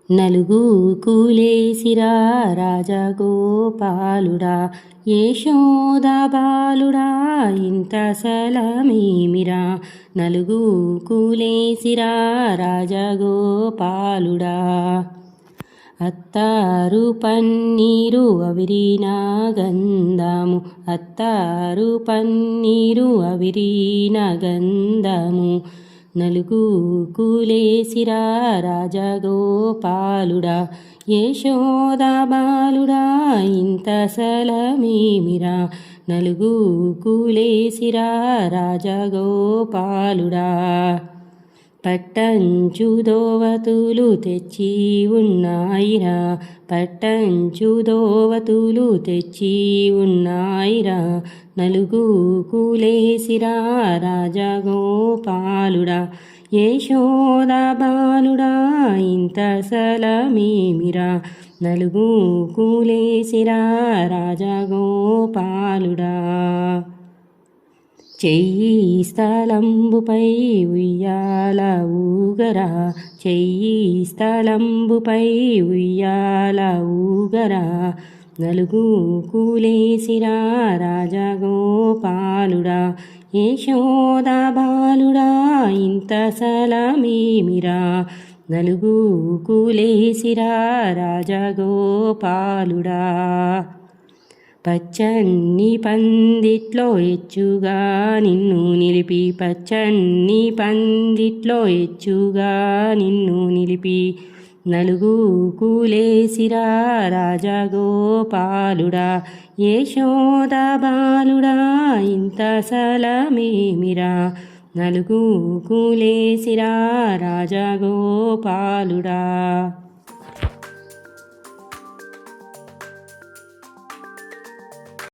నలుగు కూలేసిరా రాజగోపాలుడా యశోదా బాలుడా ఇంత సలమేమిరా. నలుగు కూలేసిరా రాజగోపాలుడా అత్తారు పన్నీరు అవిరినా గంధము. అత్తారు పన్నీరు అవిరినా గంధము. నలుగు కూలేసిరా రాజగోపాలుడా యశోదా బాలుడా ఇంత సలమేమిరా. నలుగు కూలేసిరా రాజగోపాలుడా పట్టంచు దోవతులు తెచ్చి ఉన్నాయిరా. పట్టంచు దోవతులు తెచ్చి ఉన్నాయిరా. నలుగు కూలేసిరా రాజగోపాలుడా యశోదా బాలుడా ఇంత సలమేమిరా. నలుగు కూలేసిరా రాజగోపాలుడా చెయ్యి స్థలంబుపై ఉయ్యాల ఊగరా. చెయ్యి స్థలంబుపై ఉయ్యాల ఊగరా. నలుగు కూలేసిరా రాజగోపాలుడా యశోదా బాలుడా ఇంత సలమేమిరా. నలుగు కూలేసిరా రాజగోపాలుడా పచ్చని పందిట్లో ఎచ్చుగా నిన్ను నిలిపి. పచ్చని పందిట్లో ఎచ్చుగా నిన్ను నిలిపి. నలుగు కూలేసిరా రాజగోపాలుడా యశోదా బాలుడా ఇంత సలమేమిరా. నలుగు కూలేసిరా రాజగోపాలుడా